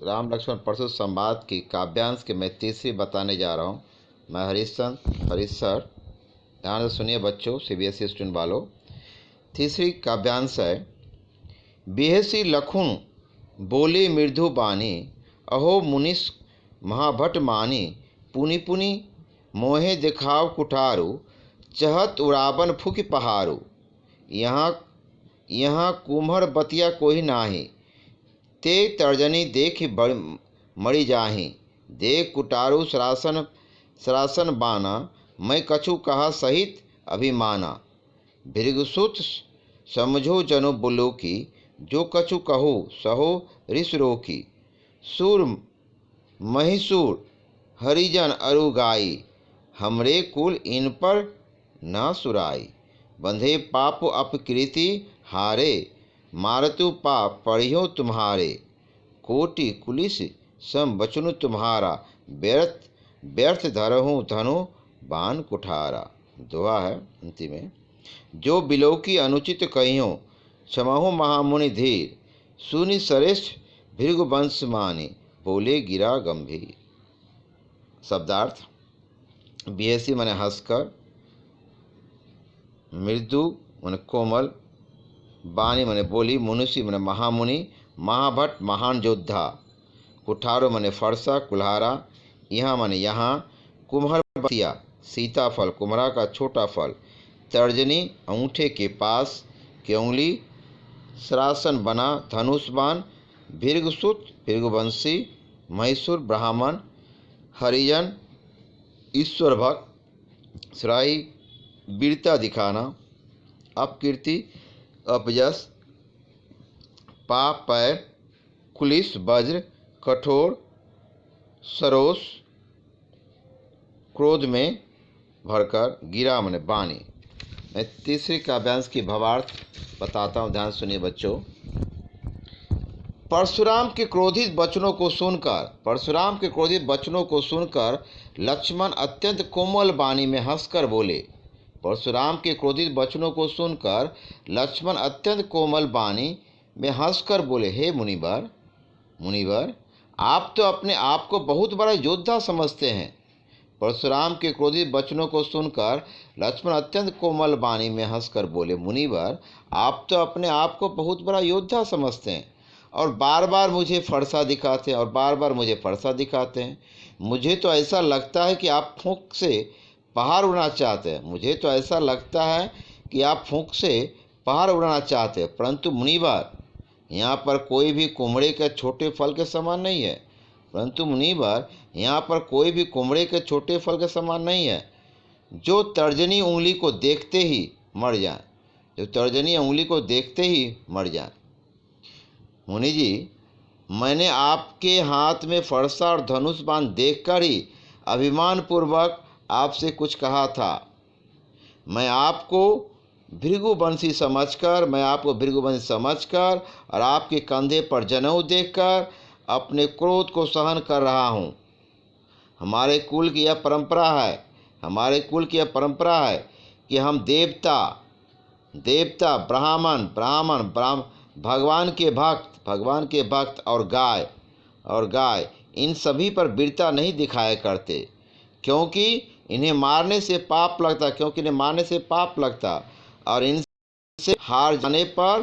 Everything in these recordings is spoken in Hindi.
राम लक्ष्मण परशु संवाद की काव्यांश के मैं तीसरी बताने जा रहा हूँ। मैं हरीश सर, ध्यान से सुनिए बच्चों, सीबीएसई स्टूडेंट वालों। तीसरी काव्यांश है। बिहसी लखुन बोले मृदु बानी, अहो मुनिस महाभट मानी, पुनि पुनि मोहे दिखाव कुठारू, चहत उड़ावन फुक पहारू। यहाँ यहाँ कुम्हर बतिया कोई नाही, ते तर्जनी देख मरी जाही। देख कुटारू सरासन बाना, मैं कछु कहा सहित अभिमाना। भृगुसुत समझो जनु बुलूकी, जो कछु कहो सहो ऋष रोकी। सूर महिषूर हरिजन अरु गाई, हमरे कुल इन पर न सुराई। बंधे पाप अपकृति हारे, मारतु पाप पढ़ियो तुम्हारे। कोटि कुलिस सम बचनु तुम्हारा, व्यर्थ व्यर्थ धरहूँ धनु बाण कुठारा। दुआ है अंतिम में। जो बिलौकी अनुचित कहियो, क्षमहु महामुनि धीर। सुनि श्रेष्ठ भृगुवंश मानी, बोले गिरा गंभीर। शब्दार्थ। बिहसी माने हंसकर, मृदु माने कोमल, बानी माने बोली, मुनुषि माने महामुनि, महाभट महान योद्धा, कुठारो माने फरसा कुल्हारा, यहाँ माने यहाँ, कुम्हर बतिया सीताफल कुम्हरा का छोटा फल, तर्जनी अंगूठे के पास की उंगली, सरासन बना धनुष बाण, भृगुसुत भृगुवंशी, महिषूर ब्राह्मण, हरिजन ईश्वर भक्त, सराई वीरता दिखाना, अपकीर्ति अपयश, पाप पैर, कुलिस वज्र, कठोर सरोस क्रोध में भरकर, गिरा माने बानी। मैं तीसरी काव्यांश की भावार्थ बताता हूँ, ध्यान सुनिए बच्चों। परशुराम के क्रोधित वचनों को सुनकर लक्ष्मण अत्यंत कोमल वाणी में हंसकर बोले। परशुराम के क्रोधित वचनों को सुनकर लक्ष्मण अत्यंत कोमल वाणी में हंसकर बोले, हे मुनिवर, आप तो अपने आप को बहुत बड़ा योद्धा समझते हैं। परशुराम के क्रोधित वचनों को सुनकर लक्ष्मण अत्यंत कोमल वाणी में हंसकर बोले, मुनिवर, आप तो अपने आप को बहुत बड़ा योद्धा समझते हैं और बार बार मुझे फरसा दिखाते हैं। मुझे तो ऐसा लगता है कि आप फूंक से पहाड़ उड़ना चाहते हैं, परंतु मुनिवर, यहाँ पर कोई भी कुम्हड़े के छोटे फल के समान नहीं है, जो तर्जनी उंगली को देखते ही मर जाए। मुनि जी, मैंने आपके हाथ में फरसा और धनुष बाण देखकर ही अभिमान पूर्वक आपसे कुछ कहा था। मैं आपको भृगुवंशी समझकर और आपके कंधे पर जनेऊ देखकर अपने क्रोध को सहन कर रहा हूँ। हमारे कुल की यह परंपरा है कि हम देवता ब्राह्मण भगवान के भक्त और गाय इन सभी पर वीरता नहीं दिखाया करते, क्योंकि इन्हें मारने से पाप लगता और इनसे हार जाने पर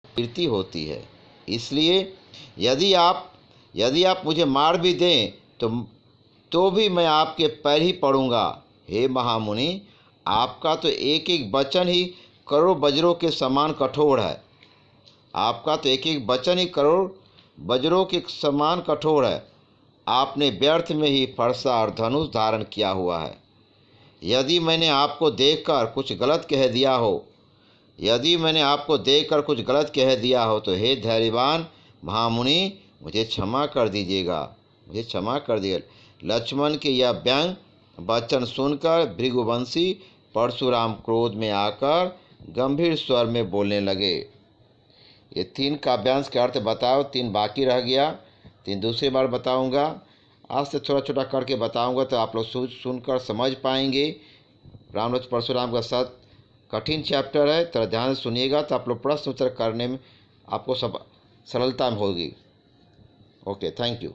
कीर्ति होती है। इसलिए यदि आप मुझे मार भी दें तो भी मैं आपके पैर ही पड़ूंगा। हे महामुनि, आपका तो एक एक वचन ही करोड़ वज्रों के समान कठोर है। आपने व्यर्थ में ही फरसा और धनुष धारण किया हुआ है। यदि मैंने आपको देखकर कुछ गलत कह दिया हो तो हे धैर्यवान महामुनि, मुझे क्षमा कर दीजिएगा। लक्ष्मण के यह व्यंग वचन सुनकर भृगुवंशी परशुराम क्रोध में आकर गंभीर स्वर में बोलने लगे। ये 3 काव्यांश के अर्थ बताओ, 3 बाकी रह गया, 3 दूसरी बार बताऊंगा। आज से थोड़ा छोटा करके बताऊंगा तो आप लोग सुनकर समझ पाएंगे। राम लक्ष्मण परशुराम का साथ कठिन चैप्टर है, तो ध्यान से सुनिएगा तो आप लोग प्रश्न उत्तर करने में आपको सब सरलता होगी। Okay, thank you.